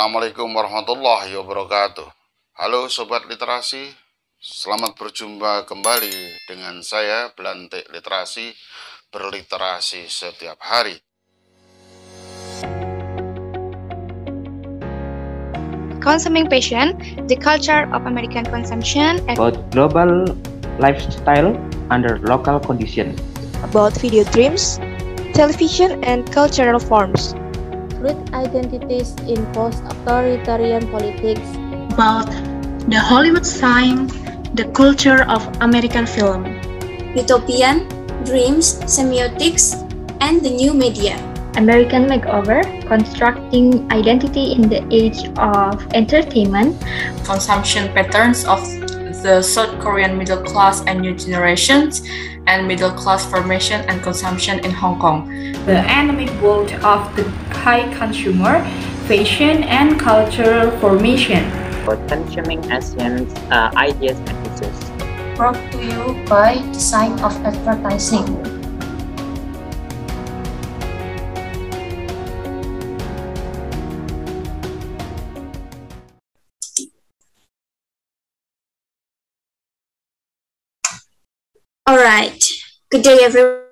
Assalamualaikum warahmatullahi wabarakatuh. Halo Sobat Literasi, selamat berjumpa kembali dengan saya Blantik Literasi, berliterasi setiap hari. Consuming Passion, the Culture of American Consumption, about global lifestyle under local conditions, about video dreams, television and cultural forms, Great identities in post-authoritarian politics, about the Hollywood sign, the culture of American film, You-topian, dreams, semiotics, and the new media. American Makeover, constructing identity in the age of entertainment, consumption patterns of the South Korean middle class and new generations, and middle class formation and consumption in Hong Kong. The endemic world of the high consumer, fashion and cultural formation. For consuming Asian ideas and issues. Brought to you by Design of Advertising. Alright, good day everyone.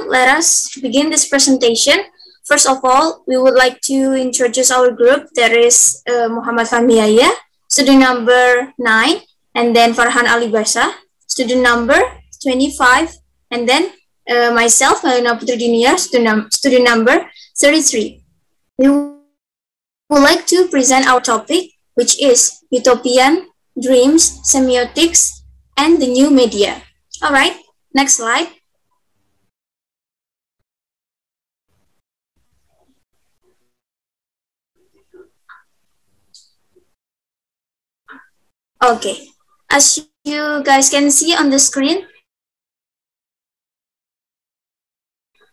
Let us begin this presentation. First of all, we would like to introduce our group. There is Muhammad Fahmiyaya, student number 9, and then Farhan Ali Basa, student number 25, and then myself, Malina Putri Dinia, student number 33. We would like to present our topic, which is You-topian, dreams, semiotics, and the new media. Alright, next slide. Okay, as you guys can see on the screen,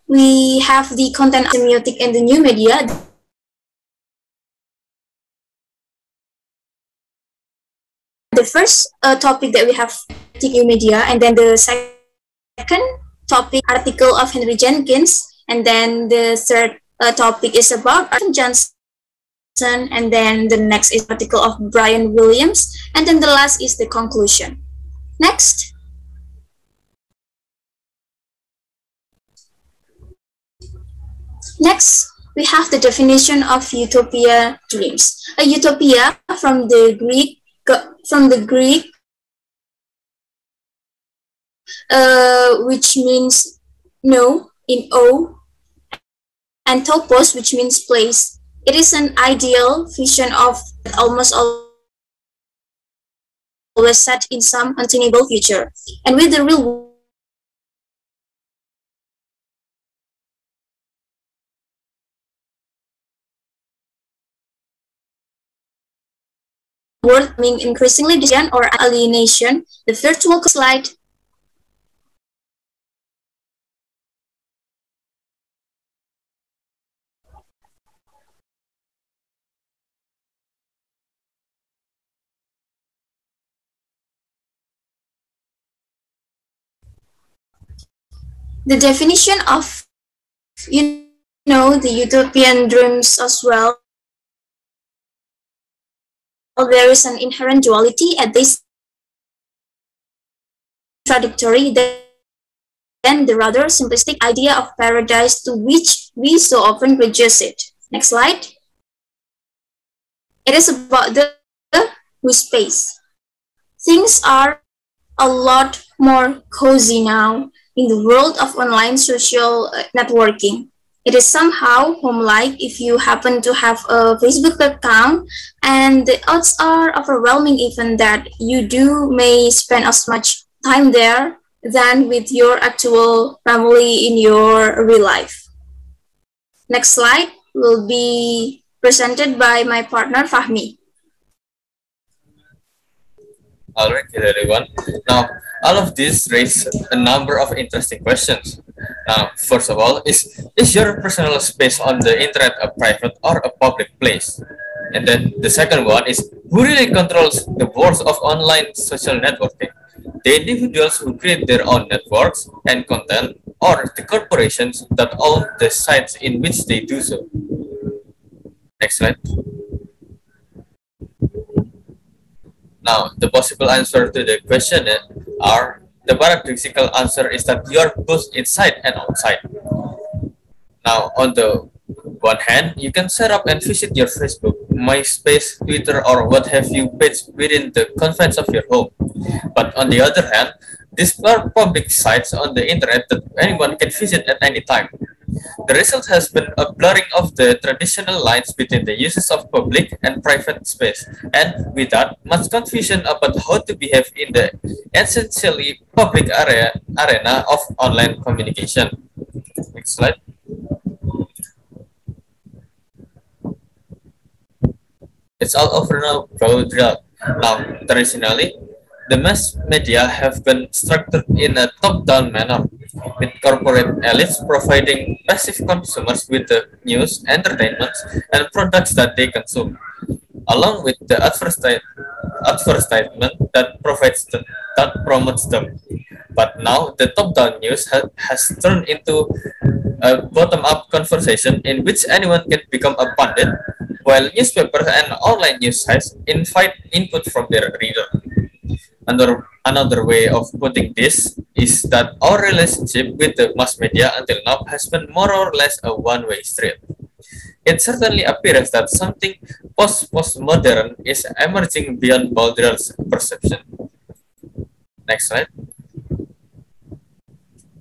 we have the content of semiotic and the new media. The first topic that we have, the new media, and then the second topic, article of Henry Jenkins, and then the third topic is about Arthur Johnson, and then the next is article of Brian Williams, and then the last is the conclusion. Next. Next, we have the definition of utopia dreams. A utopia from the Greek, which means no in O, and topos, which means place. It is an ideal vision of almost always set in some unattainable future, and with the real world being increasingly distant or alienation. The virtual slide. The definition of, the utopian dreams as well. There is an inherent duality at this contradictory than the rather simplistic idea of paradise to which we so often reduce it. Next slide. It is about the space. Things are a lot more cozy now in the world of online social networking. It is somehow home-like if you happen to have a Facebook account, and the odds are overwhelming even that you may spend as much time there than with your actual family in your real life. Next slide will be presented by my partner Fahmi. Alright, everyone. Now, all of this raise a number of interesting questions. First of all, is your personal space on the internet a private or a public place? And then the second one is, who really controls the boards of online social networking? The individuals who create their own networks and content, or the corporations that own the sites in which they do so? Next slide. Now, the possible answer to the question are, the paradoxical answer is that you are both inside and outside. Now, on the one hand, you can set up and visit your Facebook, MySpace, Twitter, or what have you page within the confines of your home. But on the other hand, these are public sites on the internet that anyone can visit at any time. The result has been a blurring of the traditional lines between the uses of public and private space, and with that, much confusion about how to behave in the essentially public arena of online communication. Next slide. It's all over now, bro. Now, traditionally, the mass media have been structured in a top-down manner, with corporate elites providing passive consumers with the news, entertainment, and products that they consume, along with the advertisement that promotes them. But now, the top-down news has turned into a bottom-up conversation in which anyone can become a pundit, while newspapers and online news sites invite input from their reader. Another way of putting this is that our relationship with the mass media until now has been more or less a one-way street. It certainly appears that something postmodern is emerging beyond Baudrillard's perception. Next slide.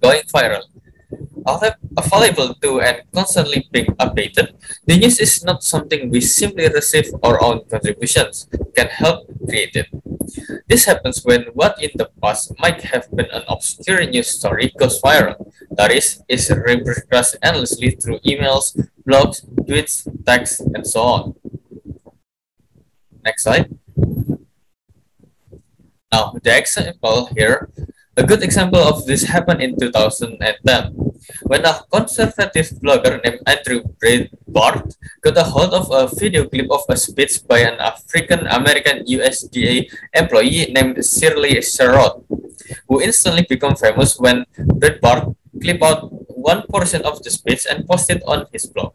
Going viral. Available to and constantly being updated, the news is not something we simply receive our own contributions can help create it. This happens when what in the past might have been an obscure news story goes viral, that is rebroadcast endlessly through emails, blogs, tweets, texts, and so on. Next slide. Now, the example here, a good example of this happened in 2010, when a conservative blogger named Andrew Breitbart got a hold of a video clip of a speech by an African-American USDA employee named Shirley Sherrod, who instantly became famous when Breitbart clipped out one portion of the speech and posted on his blog.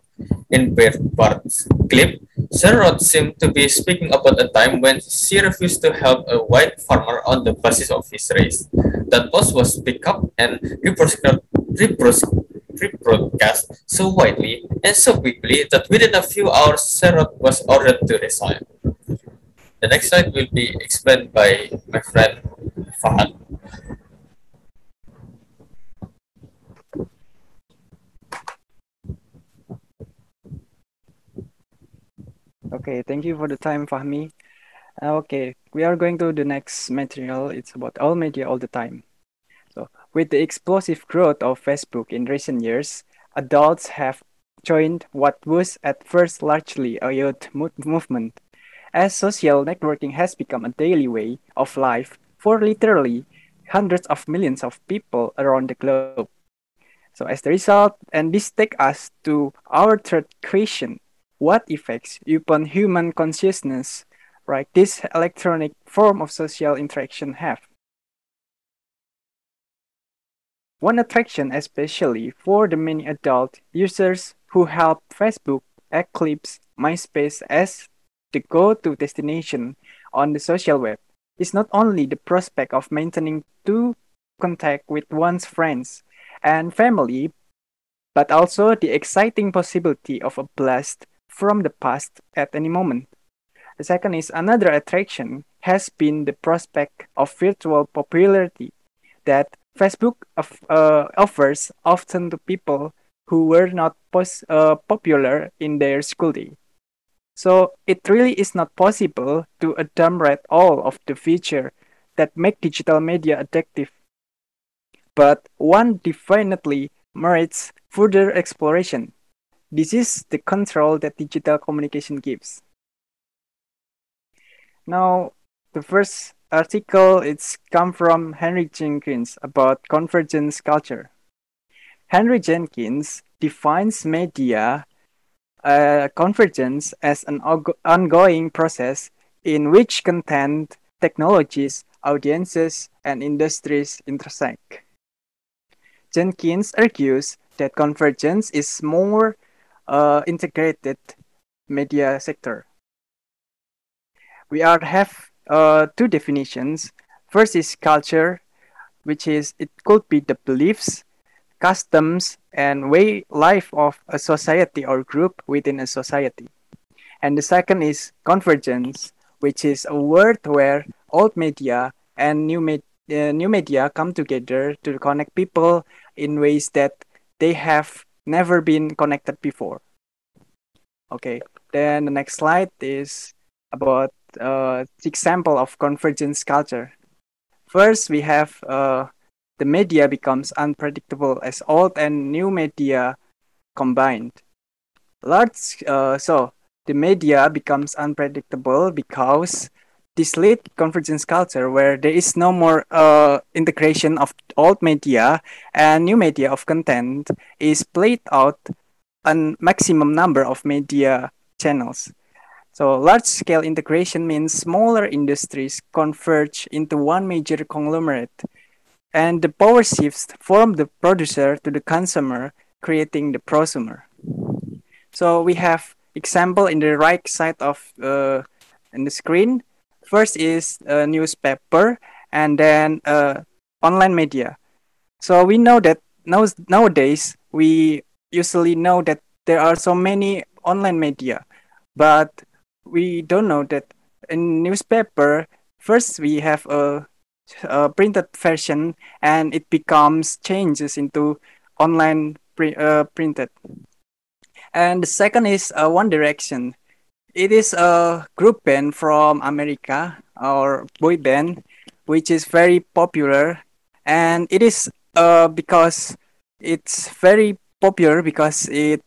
In Breitbart's clip, Sherrod seemed to be speaking about a time when she refused to help a white farmer on the basis of his race. That post was picked up and rebroadcast so widely and so quickly that within a few hours, Sherrod was ordered to resign. The next slide will be explained by my friend Fahad. Okay, thank you for the time, Fahmi. Okay, we are going to the next material. It's about all media all the time. So, with the explosive growth of Facebook in recent years, adults have joined what was at first largely a youth movement, as social networking has become a daily way of life for literally hundreds of millions of people around the globe. So, as the result, and this takes us to our third question: what effects upon human consciousness, right, this electronic form of social interaction have? One attraction, especially for the many adult users who help Facebook eclipse MySpace as the go-to destination on the social web, is not only the prospect of maintaining true contact with one's friends and family, but also the exciting possibility of a blast from the past at any moment. The second is another attraction has been the prospect of virtual popularity that Facebook offers often to people who were not popular in their school day. So it really is not possible to enumerate all of the features that make digital media addictive. But one definitely merits further exploration. This is the control that digital communication gives. Now, the first article, it's come from Henry Jenkins about convergence culture. Henry Jenkins defines media convergence as an ongoing process in which content, technologies, audiences, and industries intersect. Jenkins argues that convergence is more integrated media sector. We have two definitions. First is culture, which is it could be the beliefs, customs, and way life of a society or group within a society. And the second is convergence, which is a word where old media and new media come together to connect people in ways that they have never been connected before. Okay, then the next slide is about the example of convergence culture. First, we have the media becomes unpredictable as old and new media combined. So the media becomes unpredictable because this lead convergence culture where there is no more integration of old media and new media of content is played out on maximum number of media channels. So large-scale integration means smaller industries converge into one major conglomerate, and the power shifts from the producer to the consumer, creating the prosumer. So we have example in the right side of in the screen. First is a newspaper, and then online media. So we know that nowadays we usually know that there are so many online media, but we don't know that in newspaper first we have a printed version and it becomes changes into online printed. And the second is One Direction. It is a group band from America or boy band, which is very popular, and it is because it's very popular because it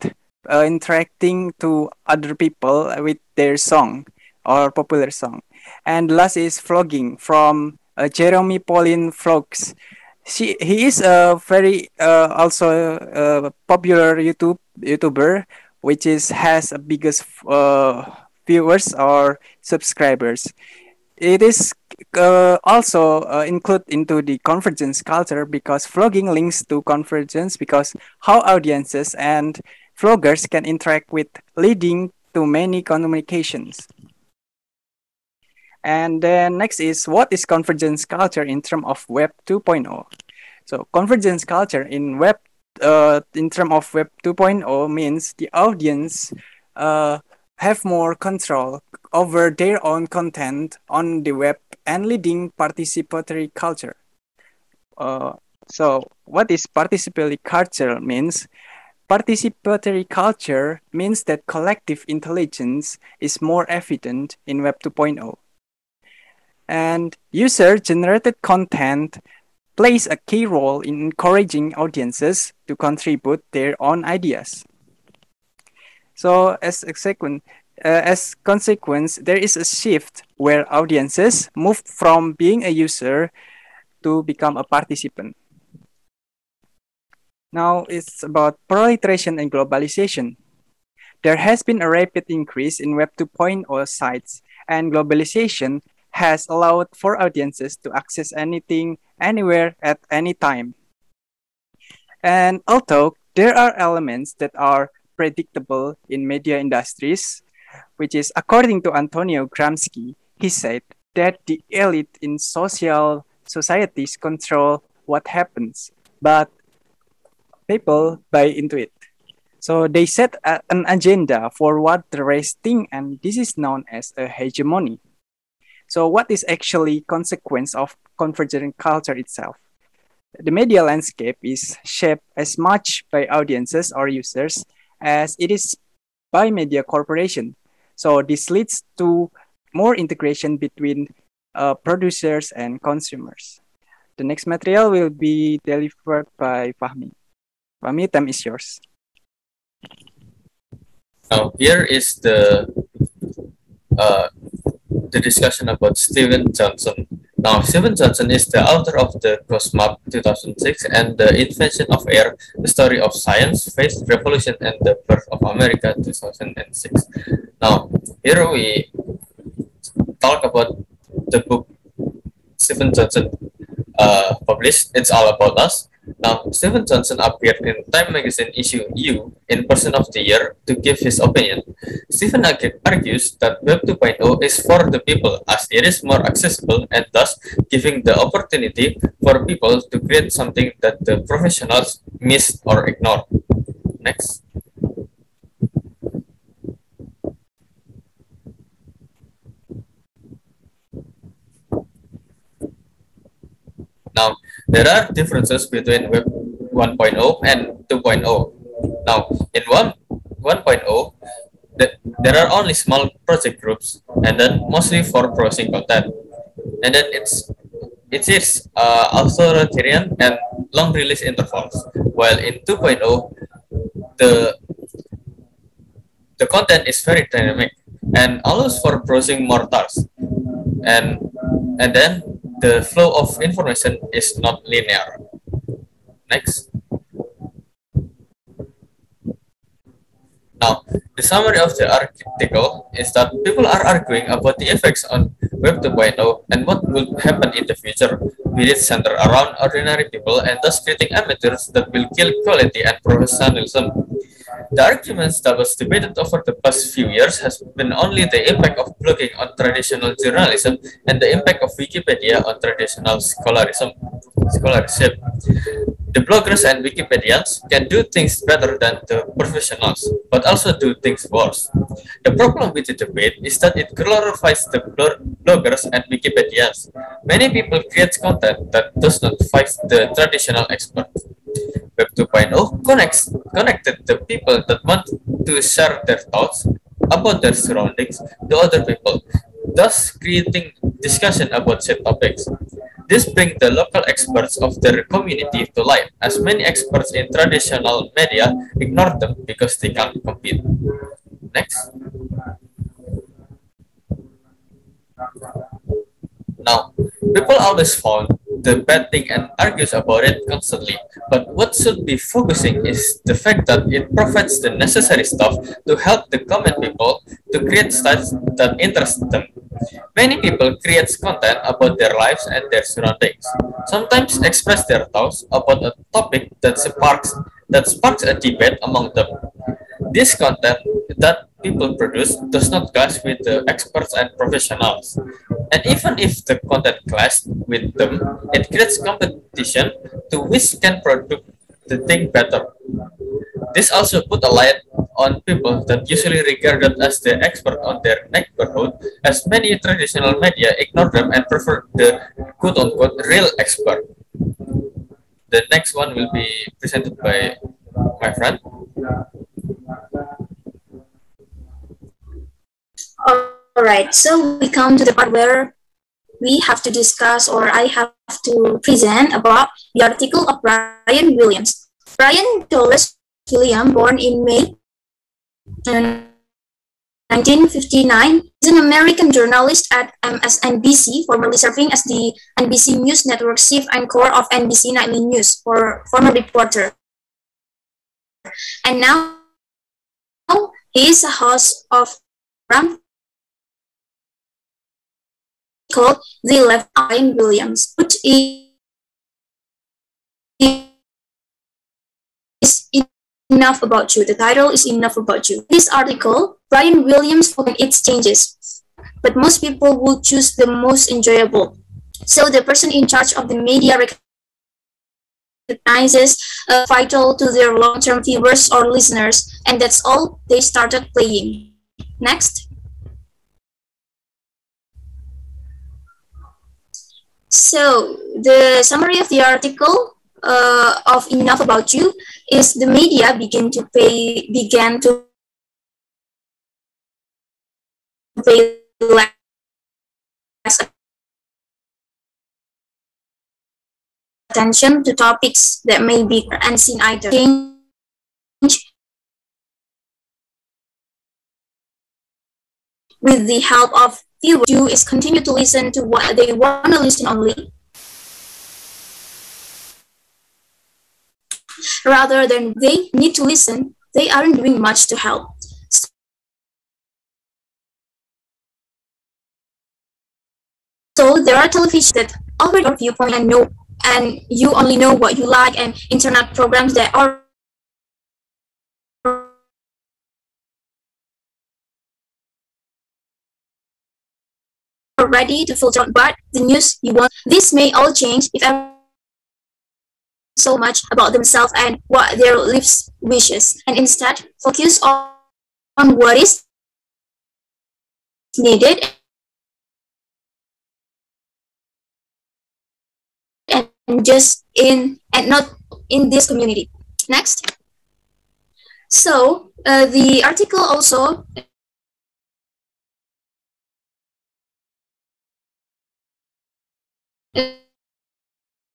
interacting to other people with their song or popular song. And last is Vlogging from Jeremy Pauline Vlogs. He is a very also popular YouTuber, which is has a biggest viewers or subscribers. It is also included into the convergence culture because vlogging links to convergence because how audiences and vloggers can interact with leading to many communications. And then next is what is convergence culture in terms of Web 2.0. So convergence culture in terms of Web 2.0 means the audience have more control over their own content on the web and leading participatory culture. So what is participatory culture means? Participatory culture means that collective intelligence is more evident in Web 2.0. And user-generated content plays a key role in encouraging audiences to contribute their own ideas. So as consequence, there is a shift where audiences move from being a user to become a participant. Now it's about proliferation and globalization. There has been a rapid increase in Web 2.0 sites, and globalization has allowed for audiences to access anything, anywhere, at any time. And although there are elements that are predictable in media industries, which is according to Antonio Gramsci, he said that the elite in societies control what happens, but people buy into it. So they set an agenda for what the race think, and this is known as a hegemony. So what is actually consequence of convergent culture itself? The media landscape is shaped as much by audiences or users as it is by media corporation. So this leads to more integration between producers and consumers. The next material will be delivered by Fahmi. Fahmi, time is yours. Now here is the discussion about Steven Johnson. Now, Steven Johnson is the author of the Ghost Map 2006 and The Invention of Air, The Story of Science, Faith, Revolution, and the Birth of America 2006. Now, here we talk about the book Steven Johnson published, It's All About Us. Now, Stephen Johnson appeared in Time magazine issue You in Person of the Year to give his opinion. Stephen argues that Web 2.0 is for the people as it is more accessible and thus giving the opportunity for people to create something that the professionals missed or ignored. Next. Now, there are differences between Web 1.0 and 2.0. Now, in 1.0, there are only small project groups and then mostly for browsing content. And then it is authoritarian and long release intervals. While in 2.0, the content is very dynamic and allows for browsing more tasks. And then the flow of information is not linear. Next. Now, the summary of the article is that people are arguing about the effects on Web 2.0 and what will happen in the future, with it centered around ordinary people and thus creating amateurs that will kill quality and professionalism. The arguments that was debated over the past few years has been only the impact of blogging on traditional journalism and the impact of Wikipedia on traditional scholarship. The bloggers and Wikipedians can do things better than the professionals, but also do things worse. The problem with the debate is that it glorifies the bloggers and Wikipedians. Many people create content that does not fight the traditional experts. Web 2.0 connected the people that want to share their thoughts about their surroundings to other people, thus creating discussion about said topics. This brings the local experts of their community to life, as many experts in traditional media ignore them because they can't compete. Next. Now, people always found the bad thing and argues about it constantly, but what should be focusing is the fact that it provides the necessary stuff to help the common people to create styles that interest them. Many people create content about their lives and their surroundings, sometimes express their thoughts about a topic that sparks a debate among them. This content that people produce does not clash with the experts and professionals. And even if the content clashes with them, it creates competition to which can produce the thing better. This also put a light on people that usually regarded as the expert on their neighborhood, as many traditional media ignore them and prefer the quote-unquote real expert. The next one will be presented by my friend. Alright, so we come to the part where we have to discuss, or I have to present about the article of Brian Williams. Brian Douglas Williams, born in May 1959, is an American journalist at MSNBC, formerly serving as the NBC News Network chief anchor of NBC Nightly News, for former reporter. And now he is a host of a program called The Left Brian Williams, which is Enough About You. The title is Enough About You. This article, Brian Williams found its changes, but most people will choose the most enjoyable. So the person in charge of the media recognizes vital to their long-term viewers or listeners, and that's all they started playing. Next. So the summary of the article of Enough About You is the media began to pay less attention to topics that may be unseen either. Change with the help of viewers do is continue to listen to what they want to listen only, rather than they need to listen. They aren't doing much to help. So there are televisions that already have viewpoint and you only know what you like and internet programs that are ready to filter out but the news you want. This may all change if everyone so much about themselves and what their lives wishes, and instead focus on what is needed and just in and not in this community. Next. So the article also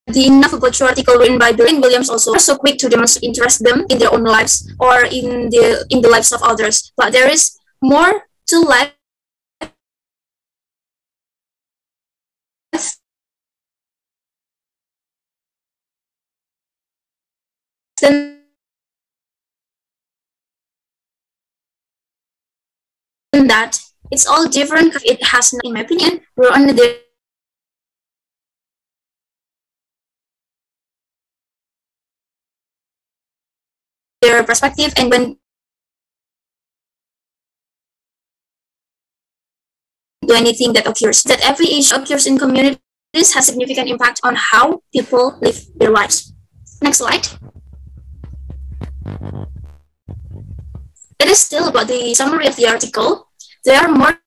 the ineffable article written by Bill and Williams also are so quick to demonstrate interest them in their own lives or in the lives of others. But there is more to life than that. It's all different. It has, in my opinion, we're on their perspective, and when do anything that occurs, that every issue occurs in communities has significant impact on how people live their lives. Next slide. It is still about the summary of the article. There are more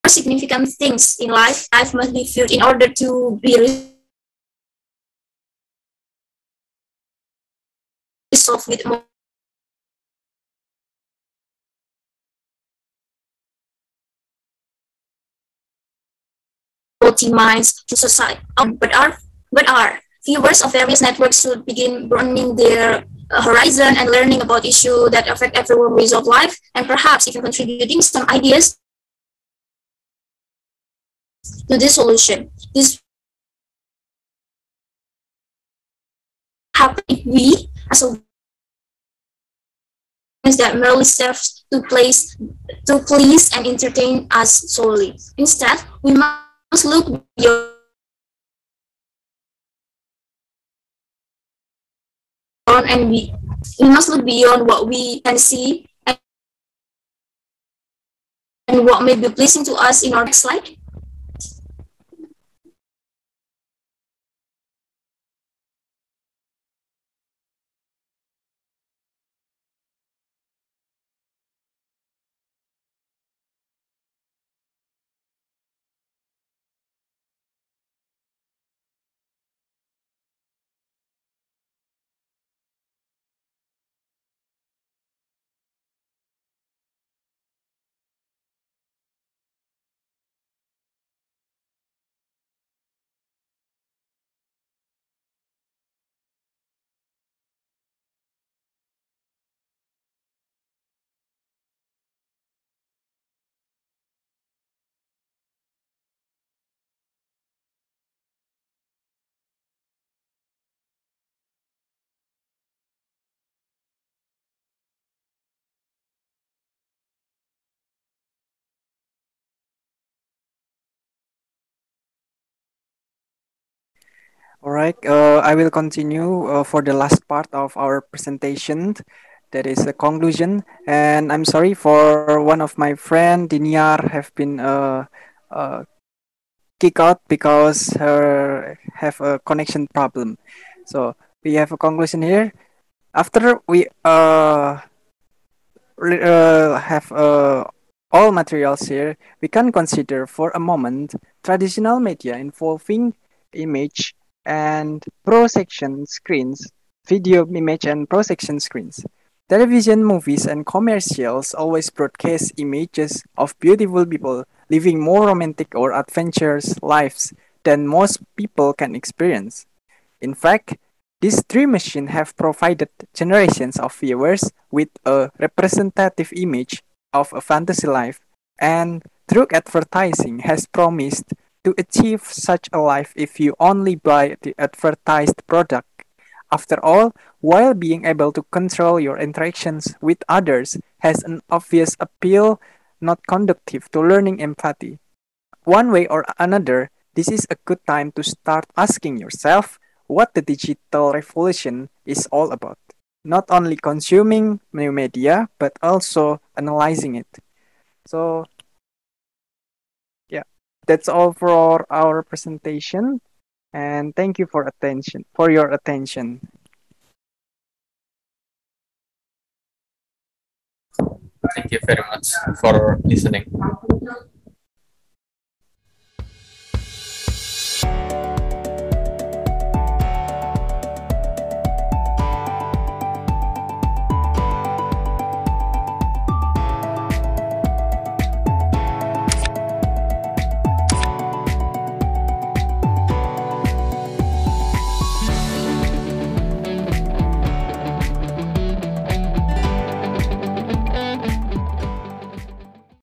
significant things in life. Life must be viewed in order to be resolved with more minds to society. But our viewers of various networks should begin broadening their horizon and learning about issues that affect everyone's ways of life, and perhaps even contributing some ideas to this solution. This happen if we, as a that merely serves to please and entertain us solely. Instead, we must look beyond and we must look beyond what we can see and what may be pleasing to us. In our next slide. All right, I will continue for the last part of our presentation. That is a conclusion, and I'm sorry for one of my friend Diniar have been kicked out because her have a connection problem. So we have a conclusion here. After we have all materials here, we can consider for a moment traditional media involving image and projection screens, video, image, and projection screens. Television, movies, and commercials always broadcast images of beautiful people living more romantic or adventurous lives than most people can experience. In fact, these three machines have provided generations of viewers with a representative image of a fantasy life, and through advertising has promised to achieve such a life if you only buy the advertised product. After all, while being able to control your interactions with others has an obvious appeal, not conducive to learning empathy. One way or another, this is a good time to start asking yourself what the digital revolution is all about. Not only consuming new media, but also analyzing it. So, yeah, that's all for our presentation. And thank you for your attention. Thank you very much for listening.